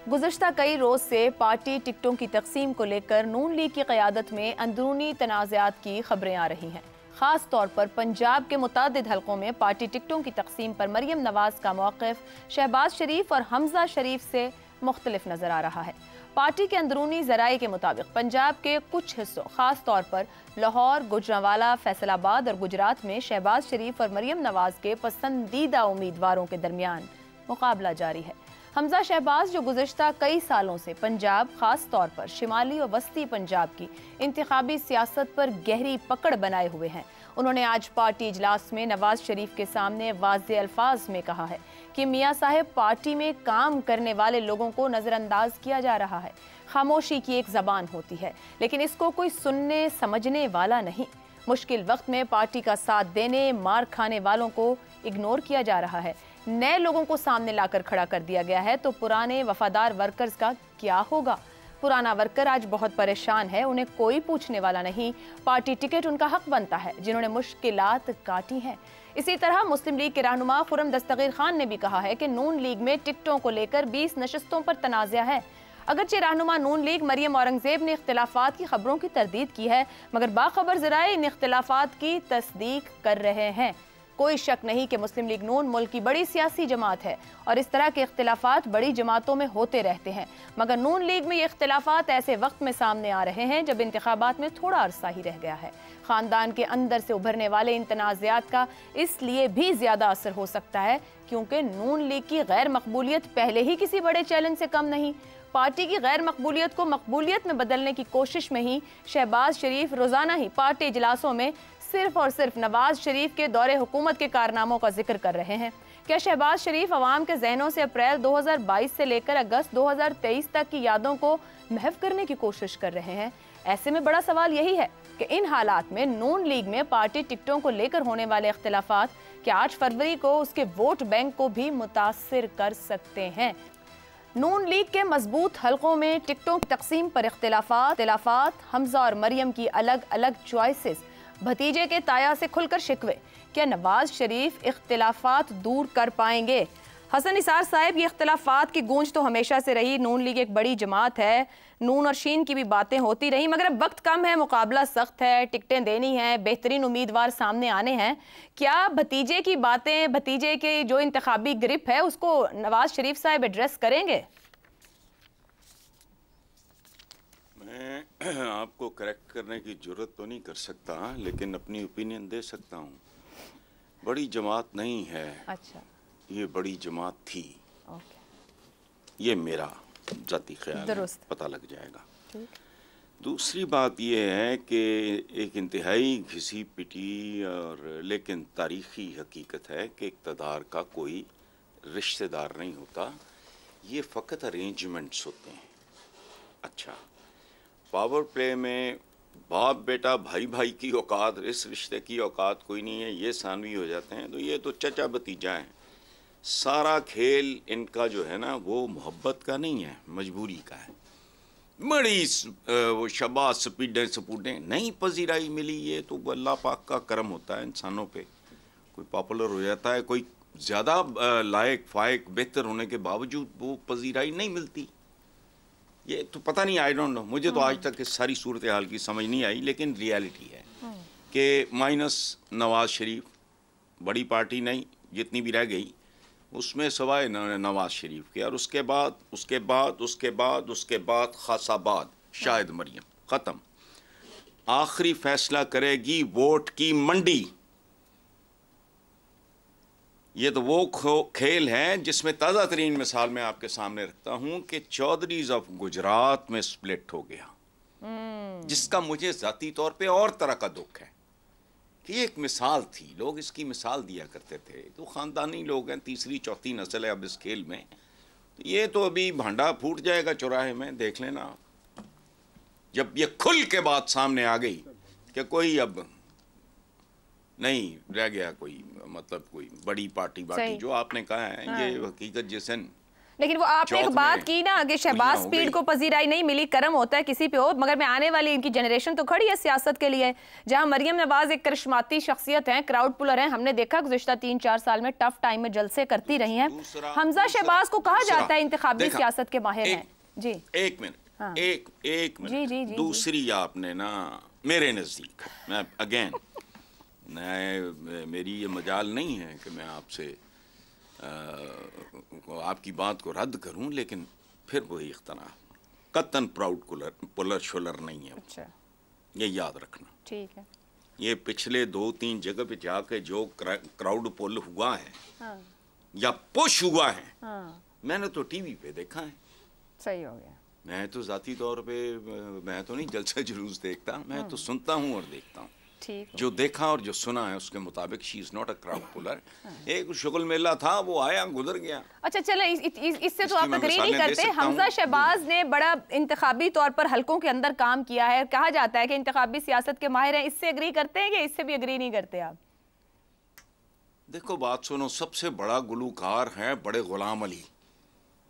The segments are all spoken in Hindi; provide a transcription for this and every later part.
गुज़श्ता कई रोज से पार्टी टिकटों की तकसीम को लेकर नून लीग की क़यादत में अंदरूनी तनाज़ात की खबरें आ रही हैं। खास तौर पर पंजाब के मुतादिद हलकों में पार्टी टिकटों की तकसीम पर मरियम नवाज का मौक़िफ़ शहबाज शरीफ और हमजा शरीफ से मुख्तलिफ नजर आ रहा है। पार्टी के अंदरूनी ज़राए के मुताबिक पंजाब के कुछ हिस्सों खास तौर पर लाहौर, गुजरांवाला, फैसलाबाद और गुजरात में शहबाज शरीफ और मरियम नवाज के पसंदीदा उम्मीदवारों के दरमियान मुकाबला जारी है। हमजा शहबाज, जो गुज़श्ता कई सालों से पंजाब, खास तौर पर शिमाली और वस्ती पंजाब की इंतखाबी सियासत पर गहरी पकड़ बनाए हुए हैं, उन्होंने आज पार्टी इजलास में नवाज शरीफ के सामने वाज़े अल्फाज में कहा है कि मियाँ साहब, पार्टी में काम करने वाले लोगों को नज़रअंदाज किया जा रहा है। खामोशी की एक ज़बान होती है, लेकिन इसको कोई सुनने समझने वाला नहीं। मुश्किल वक्त में पार्टी का साथ देने, मार खाने वालों को इग्नोर किया जा रहा है। नए लोगों को सामने लाकर खड़ा कर दिया गया है, तो पुराने वफादार वर्कर्स का क्या होगा? पुराना वर्कर आज बहुत परेशान है, उन्हें कोई पूछने वाला नहीं। पार्टी टिकट उनका हक बनता है, जिन्होंने मुश्किलात काटी हैं। इसी तरह मुस्लिम लीग के रहनुमा खुर्रम दस्तगीर खान ने भी कहा है कि नून लीग में टिकटों को लेकर 20 नशस्तों पर तनाज़ा है। अगरचे रहनुमा नून लीग मरियम औरंगजेब ने इख्तिलाफात की खबरों की तरदीद की है, मगर बाखबर ज़राए इन इख्तिलाफात की तस्दीक कर रहे हैं। कोई शक नहीं कि मुस्लिम लीग नून मुल्क की बड़ी सियासी जमात है और इस तरह के इख्तिलाफात बड़ी जमातों में होते रहते हैं, मगर नून लीग में ये इख्तिलाफात ऐसे वक्त में सामने आ रहे हैं जब इंतखाबात में थोड़ा अरसा ही रह गया है। खानदान के अंदर से उभरने वाले इन तनाज़ात का इसलिए भी ज्यादा असर हो सकता है क्योंकि नून लीग की गैर मकबूलियत पहले ही किसी बड़े चैलेंज से कम नहीं। पार्टी की गैर मकबूलियत को मकबूलियत में बदलने की कोशिश में ही शहबाज शरीफ रोजाना ही पार्टी इजलासों में सिर्फ और सिर्फ नवाज शरीफ के दौरे हुकूमत के कारनामों का जिक्र कर रहे हैं। क्या शहबाज शरीफ अवाम के जहनों से अप्रैल 2022 से लेकर अगस्त 2023 तक की यादों को महव करने की कोशिश कर रहे हैं? ऐसे में बड़ा सवाल यही है कि इन हालात में नून लीग में पार्टी टिकटों को लेकर होने वाले इख्तिलाफात क्या 8 फरवरी को उसके वोट बैंक को भी मुतासिर कर सकते हैं? नून लीग के मजबूत हलकों में टिकटों की तकसीम पर इख्तिलाफात, हमजा और मरियम की अलग अलग चॉइसेस, भतीजे के ताया से खुलकर शिकवे, क्या नवाज शरीफ इख्तिलाफात दूर कर पाएंगे? हसन निसार साहब, ये इख्तिलाफात की गूंज तो हमेशा से रही। नून लीग एक बड़ी जमात है, नून और शीन की भी बातें होती रही, मगर अब वक्त कम है, मुकाबला सख्त है, टिकटें देनी है, बेहतरीन उम्मीदवार सामने आने हैं। क्या भतीजे की बातें, भतीजे के जो इंतखाबी ग्रिप है, उसको नवाज शरीफ साहब एड्रेस करेंगे? मैं आपको करेक्ट करने की जरूरत तो नहीं कर सकता, लेकिन अपनी ओपिनियन दे सकता हूँ। बड़ी जमात नहीं है। अच्छा, ये बड़ी जमात थी। ओके, ये मेरा जाती ख्याल है, पता लग जाएगा। दूसरी बात ये है कि एक इंतहाई घिसी पिटी और लेकिन तारीखी हकीकत है कि इक़्तिदार का कोई रिश्तेदार नहीं होता, ये फ़कत अरेंजमेंट्स होते हैं। अच्छा, पावर प्ले में बाप बेटा भाई भाई की औकात, इस रिश्ते की औकात कोई नहीं है, ये सानवी हो जाते हैं, तो ये तो चचा भतीजा है। सारा खेल इनका जो है ना वो मोहब्बत का नहीं है, मजबूरी का है। बड़ी वो शबाज स्पीडें सपूटें नहीं पजीराई मिली, ये तो अल्लाह पाक का करम होता है इंसानों पे। कोई पॉपुलर हो जाता है, कोई ज़्यादा लायक फायक बेहतर होने के बावजूद वो पजीराई नहीं मिलती। ये तो पता नहीं, आई डोंट नो, मुझे तो आज तक इस सारी सूरत हाल की समझ नहीं आई, लेकिन रियलिटी है कि माइनस नवाज शरीफ, बड़ी पार्टी नहीं, जितनी भी रह गई उसमें सवाए नवाज शरीफ के, और उसके बाद खासा बाद शायद मरियम, ख़त्म। आखिरी फैसला करेगी वोट की मंडी। ये तो वो खेल है जिसमें ताज़ा तरीन मिसाल मैं आपके सामने रखता हूँ कि चौधरीज ऑफ गुजरात में स्प्लिट हो गया, जिसका मुझे ज़ाती तौर पे और तरह का दुख है कि एक मिसाल थी, लोग इसकी मिसाल दिया करते थे। तो ख़ानदानी लोग हैं, तीसरी चौथी नस्ल है अब इस खेल में, तो ये तो अभी भांडा फूट जाएगा चौराहे में, देख लेना आप। जब ये खुल के बात सामने आ गई कि कोई अब नहीं रह गया, कोई मतलब कोई बड़ी पार्टी जो आपने कहा है, ये हकीकत जिसन लेकिन वो आपने एक बात की ना कि शहबाज स्पीड को पजीराई नहीं मिली, कर्म होता है किसी पे हो, मगर मैं आने वाली इनकी जनरेशन तो खड़ी है सियासत के लिए, जहां मरियम नवाज एक करिश्माती शख्सियत हैं, क्राउड पुलर हैं, हमने देखा गुज़िश्ता 3-4 साल में टफ टाइम में जलसे करती रही हैं। हमजा शहबाज को कहा जाता है इंतखाबी सियासत के माहिर हैं। जी एक मिनट, एक मिनट, दूसरी आपने ना मेरे नजदीक, मैं अगेन मेरी ये मजाल नहीं है कि मैं आपसे आपकी बात को रद्द करूं, लेकिन फिर वही इख्तलाफ, कतन प्राउड पुलर शुलर नहीं है। अच्छा। ये याद रखना, ठीक है। ये पिछले 2-3 जगह पे जाके जो क्राउड पुल हुआ है, हाँ, या पुश हुआ है, हाँ, मैंने तो टीवी पे देखा है। सही हो गया। मैं तो जाती तौर पे मैं तो नहीं जलसा जुलूस देखता, मैं तो सुनता हूँ और देखता हूँ। जो देखा और जो सुना है उसके मुताबिक she is not a crowd puller. एक शुगल मेला था, वो आया गुजर गया। अच्छा चले, इससे तो आप अग्री नहीं करते। हमजा शहबाज ने बड़ा इंतखाबी तौर पर हलकों के अंदर काम किया है, कहा जाता है कि इंतखाबी सियासत के माहिर हैं, इससे अग्री करते हैं या इससे भी अग्री नहीं करते आप? देखो बात सुनो, सबसे बड़ा गुलूकार है बड़े गुलाम अली,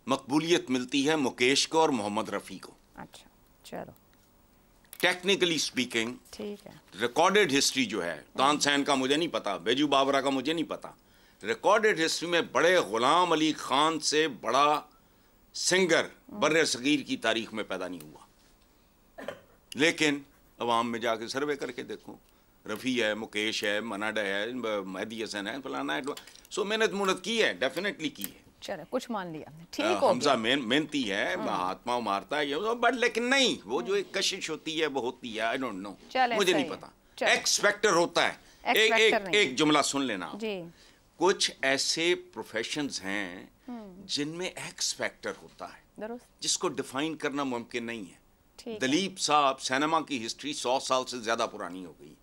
मकबूलियत मिलती है मुकेश को और मोहम्मद रफ़ी को। अच्छा चलो, टेक्निकली स्पीकिंग ठीक है। रिकॉर्डेड हिस्ट्री जो है, तानसेन का मुझे नहीं पता, बेजू बाबरा का मुझे नहीं पता, रिकॉर्डेड हिस्ट्री में बड़े गुलाम अली खान से बड़ा सिंगर बर्रे सगीर की तारीख में पैदा नहीं हुआ। लेकिन अवाम में जाके सर्वे करके देखो, रफ़ी है, मुकेश है, मनाडा है, मेहदी हसन है, फलाना है, सो मेहनत मुनत की है, डेफिनेटली की है। चलो कुछ मान लिया, ठीक हो। हमजा मेहनती है, आत्मा मारता है, बट लेकिन नहीं, वो जो एक कशिश होती है वो होती है, आई डोंट नो, मुझे नहीं पता। एक्स फैक्टर होता है। एक जुमला सुन लेना जी। कुछ ऐसे प्रोफेशंस हैं जिनमें एक्स फैक्टर होता है, जिसको डिफाइन करना मुमकिन नहीं है। दलीप साहब, सिनेमा की हिस्ट्री 100 साल से ज्यादा पुरानी हो गई,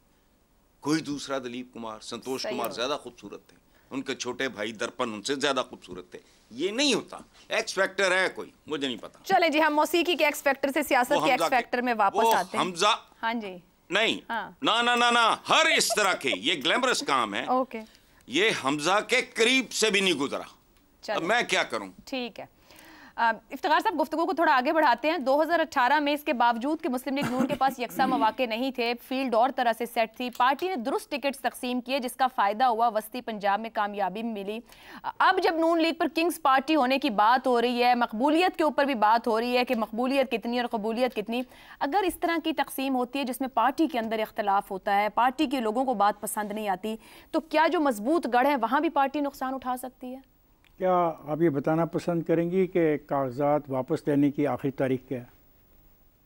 कोई दूसरा दलीप कुमार, संतोष कुमार ज्यादा खूबसूरत थे, उनके छोटे भाई दर्पण उनसे ज्यादा खूबसूरत थे। ये नहीं होता, एक्स फैक्टर है कोई, मुझे नहीं पता। चले जी, हम मौसीकी के एक्स फैक्टर से सियासत के एक्स फैक्टर में वापस आते हैं। हमजा, हाँ जी, नहीं, ना ना ना ना, हर इस तरह के ये ग्लैमरस काम है, ओके, ये हमजा के करीब से भी नहीं गुजरा, अब मैं क्या करूं। ठीक है, इफ्तिखार साहब गुफ्तगू को थोड़ा आगे बढ़ाते हैं। 2018 में इसके बावजूद कि मुस्लिम लीग नून के पास यकसा मौके नहीं थे, फील्ड और तरह से सेट थी, पार्टी ने दुरुस्त टिकट्स तकसीम किए, जिसका फ़ायदा हुआ, वस्ती पंजाब में कामयाबी मिली। अब जब नून लीग पर किंग्स पार्टी होने की बात हो रही है, मकबूलियत के ऊपर भी बात हो रही है कि मकबूलियत कितनी और कबूलियत कितनी, अगर इस तरह की तकसीम होती है जिसमें पार्टी के अंदर इख्तलाफ होता है, पार्टी के लोगों को बात पसंद नहीं आती, तो क्या जो मजबूत गढ़ है वहाँ भी पार्टी नुकसान उठा सकती है? क्या आप ये बताना पसंद करेंगी कि कागजात वापस लेने की आखिरी तारीख क्या है?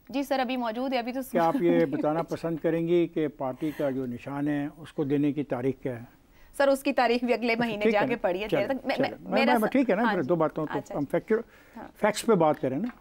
जी सर, अभी मौजूद है, अभी तो। क्या आप ये बताना पसंद करेंगी कि पार्टी का जो निशान है उसको देने की तारीख क्या है? सर उसकी तारीख भी अगले महीने जाके पढ़िए। ठीक है ना, दो बातों तो हम फैक्ट्स पे बात करें ना।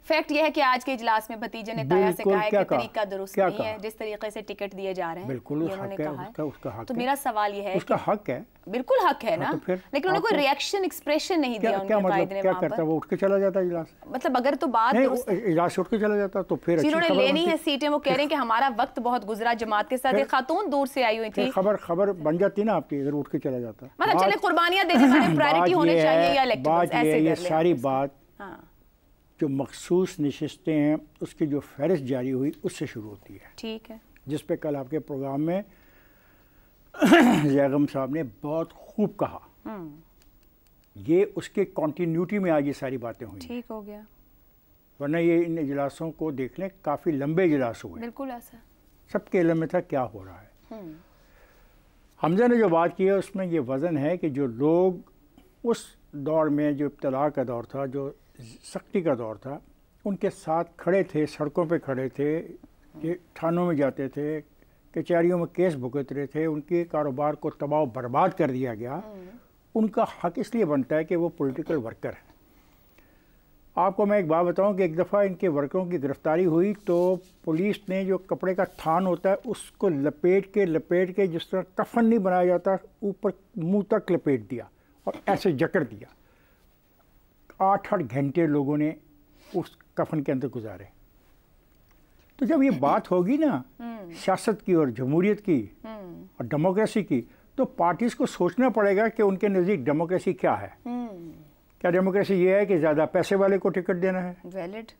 फैक्ट यह है कि आज के इजलास में भतीजे ने ताया से कहा है कि तरीका दुरुस्त नहीं है जिस तरीके से टिकट दिए जा रहे हैं। बिल्कुल उन्होंने कहा है, उसका हक है। तो मेरा सवाल यह है, उसका हक है, बिल्कुल हक है ना, लेकिन उन्होंने कोई रिएक्शन एक्सप्रेशन नहीं दिया उनके कायदे ने। क्या करता, वो उठ के चला जाता इजलास? मतलब अगर तो बात इजलास उठ के चला जाता तो फिर जिन्होंने लेनी है सीटें, वो कह रहे हैं कि हमारा वक्त बहुत गुजरा जमात के साथ। एक खातून दूर से आई हुई थी, खबर बन जाती ना आपकी अगर उठ के चला जाता। मतलब चले कुर्बानियां देने वाले प्रायोरिटी होने चाहिए या इलेक्टेबल्स, ऐसे ये सारी बात जो मखसूस नशिस्तें हैं उसकी जो फहरिस्त जारी हुई उससे शुरू होती है। ठीक है, जिस पे कल आपके प्रोग्राम में ज़ैगम साहब ने बहुत खूब कहा, ये उसके कॉन्टीन्यूटी में आज ये सारी बातें हुई। ठीक हो गया, वरना ये इन इजलासों को देखने काफ़ी लंबे इजलास हुए। बिल्कुल ऐसा सबके इल्म में था क्या हो रहा है। हमजा ने जो बात की है उसमें ये वज़न है कि जो लोग उस दौर में, जो इब्तला का दौर था, जो सख्ती का दौर था, उनके साथ खड़े थे, सड़कों पे खड़े थे, ये थानों में जाते थे, कचहरियों में केस भुगत रहे थे, उनके कारोबार को तबाह बर्बाद कर दिया गया, उनका हक इसलिए बनता है कि वो पॉलिटिकल वर्कर है। आपको मैं एक बात बताऊं कि एक दफ़ा इनके वर्करों की गिरफ्तारी हुई तो पुलिस ने जो कपड़े का थान होता है उसको लपेट के जिस तरह कफन नहीं बनाया जाता, ऊपर मुँह तक लपेट दिया और ऐसे जकड़ दिया। 8-8 घंटे लोगों ने उस कफन के अंदर गुजारे। तो जब ये बात होगी ना सियासत की और जमहूरियत की और डेमोक्रेसी की, तो पार्टीज को सोचना पड़ेगा कि उनके नज़दीक डेमोक्रेसी क्या है, क्या डेमोक्रेसी ये है कि ज़्यादा पैसे वाले को टिकट देना है? वैलिड।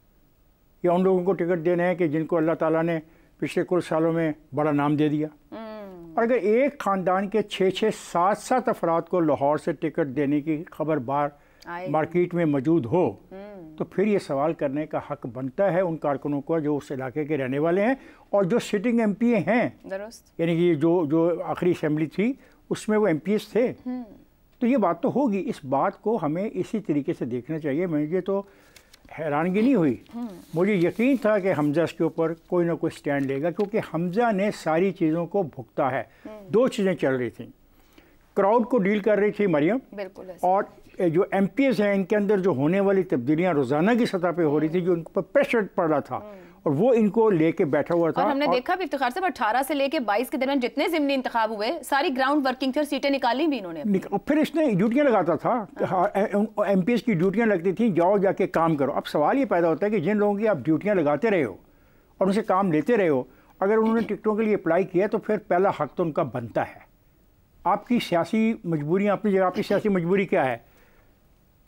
या उन लोगों को टिकट देना है कि जिनको अल्लाह ताला ने पिछले कुछ सालों में बड़ा नाम दे दिया? और अगर एक ख़ानदान के 6-6, 7-7 अफराद को लाहौर से टिकट देने की खबर बाहर मार्केट में मौजूद हो, तो फिर ये सवाल करने का हक बनता है उन कारकुनों को जो उस इलाके के रहने वाले हैं और जो सिटिंग MP हैं, यानी कि जो आखिरी असेंबली थी उसमें वो MPs थे। तो ये बात तो होगी। इस बात को हमें इसी तरीके से देखना चाहिए। मुझे तो हैरानगी नहीं हुई, मुझे यकीन था कि हमजा इसके ऊपर कोई ना कोई स्टैंड लेगा, क्योंकि हमजा ने सारी चीज़ों को भुगता है। दो चीज़ें चल रही थी, क्राउड को डील कर रही थी मरियम, और जो MPs हैं इनके अंदर जो होने वाली तब्दीलियां रोज़ाना की सतह पे हो रही थी, जो उन पर प्रेशर पड़ रहा था और वो इनको लेके बैठा हुआ था। और हमने देखा भी इफ्तिखार साहब 18 से लेके 22 के दरमियान जितने ज़िमनी इंतखाब हुए सारी ग्राउंड वर्किंग थी और सीटें निकाली भी इन्होंने। फिर इसने ड्यूटियाँ लगाता था, MPs की ड्यूटियाँ लगती थी, जाओ जाके काम करो। अब सवाल ये पैदा होता है कि जिन लोगों की आप ड्यूटियाँ लगाते रहे हो और उनसे काम लेते रहे हो, अगर उन्होंने टिकटों के लिए अप्लाई किया तो फिर पहला हक तो उनका बनता है। आपकी सियासी मजबूरियाँ अपनी जगह, आपकी सियासी मजबूरी क्या है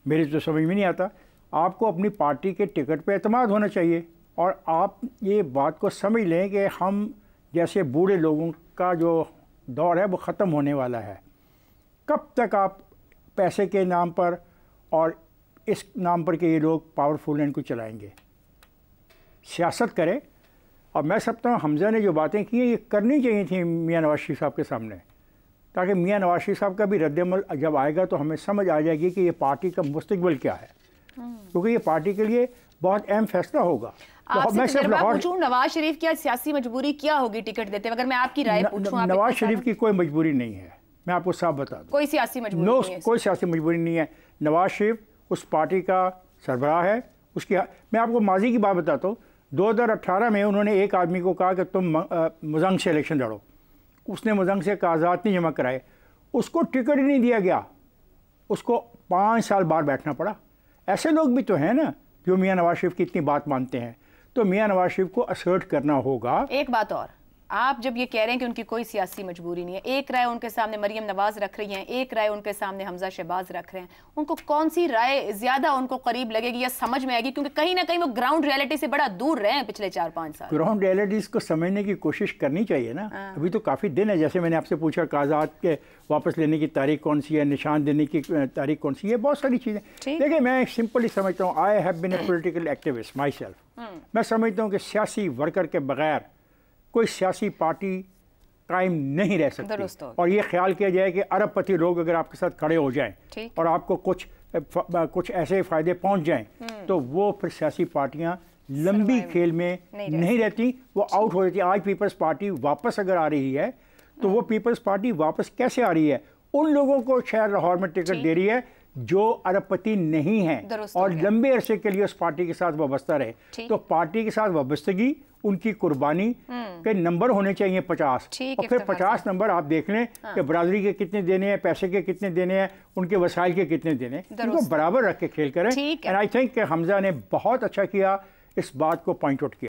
मेरे तो समझ में नहीं आता। आपको अपनी पार्टी के टिकट पे एतमाद होना चाहिए, और आप ये बात को समझ लें कि हम जैसे बूढ़े लोगों का जो दौर है वो ख़त्म होने वाला है। कब तक आप पैसे के नाम पर और इस नाम पर कि ये लोग पावरफुल हैं इनको चलाएंगे? सियासत करें। और मैं समझता हूँ हमजा ने जो बातें की हैं ये करनी चाहिए थी मियाँ नवाज शरीफ साहब के सामने, ताकि मियाँ नवाज शरीफ साहब का भी रद्दमल जब आएगा तो हमें समझ आ जाएगी कि ये पार्टी का मुस्तकबिल क्या है, क्योंकि ये पार्टी के लिए बहुत अहम फैसला होगा। मैं सिर्फ पूछूं, नवाज शरीफ की सियासी मजबूरी क्या होगी टिकट देते? अगर मैं आपकी राय पूछूं, नवाज शरीफ की कोई मजबूरी नहीं है, मैं आपको साफ बता दूं। कोई सियासी मजबूरी नहीं है? कोई सियासी मजबूरी नहीं है। नवाज शरीफ उस पार्टी का सरबराह है। उसकी मैं आपको माजी की बात बताता हूँ। 2018 में उन्होंने एक आदमी को कहा कि तुम मुजंग से इलेक्शन लड़ो, उसने मुजंग से कागजात नहीं जमा कराए, उसको टिकट ही नहीं दिया गया, उसको 5 साल बाहर बैठना पड़ा। ऐसे लोग भी तो हैं ना जो मियाँ नवाज शरीफ की इतनी बात मानते हैं। तो मियाँ नवाज शरीफ को असर्ट करना होगा। एक बात और, आप जब ये कह रहे हैं कि उनकी कोई सियासी मजबूरी नहीं है, एक राय उनके सामने मरियम नवाज रख रही हैं, एक राय उनके सामने हमजा शहबाज रख रहे हैं, उनको कौन सी राय ज्यादा उनको करीब लगेगी या समझ में आएगी? क्योंकि कहीं ना कहीं वो ग्राउंड रियलिटी से बड़ा दूर रहे हैं पिछले 4-5 साल। ग्राउंड रियलिटीज को समझने की कोशिश करनी चाहिए ना। अभी तो काफ़ी दिन है। जैसे मैंने आपसे पूछा कागजात के वापस लेने की तारीख कौन सी है, निशान देने की तारीख कौन सी है, बहुत सारी चीज़ें। देखिए, मैं सिंपली समझता हूँ, I have been a political activist myself. मैं समझता हूँ कि सियासी वर्कर के बगैर कोई सियासी पार्टी कायम नहीं रह सकती। और ये ख्याल किया जाए कि अरबपति लोग अगर आपके साथ खड़े हो जाएं और आपको कुछ ऐसे फ़ायदे पहुंच जाएं, तो वो फिर सियासी पार्टियां लंबी खेल में नहीं रहती, वो आउट हो जाती। आज पीपल्स पार्टी वापस अगर आ रही है तो वो पीपल्स पार्टी वापस कैसे आ रही है? उन लोगों को शहर लाहौर में टिकट दे रही है जो अरबपति नहीं हैं और लंबे अरसे के लिए उस पार्टी के साथ वाबस्ता रहे। तो पार्टी के साथ वाबस्तगी, उनकी कुर्बानी के नंबर होने चाहिए 50, और फिर 50 नंबर आप देख लें कि बरादरी के कितने देने हैं, पैसे के कितने देने हैं, उनके वसाइल के कितने देने हैं, उनको बराबर रख के खेल करें। एंड आई थिंक कि हमजा ने बहुत अच्छा किया, इस बात को पॉइंट आउट किया।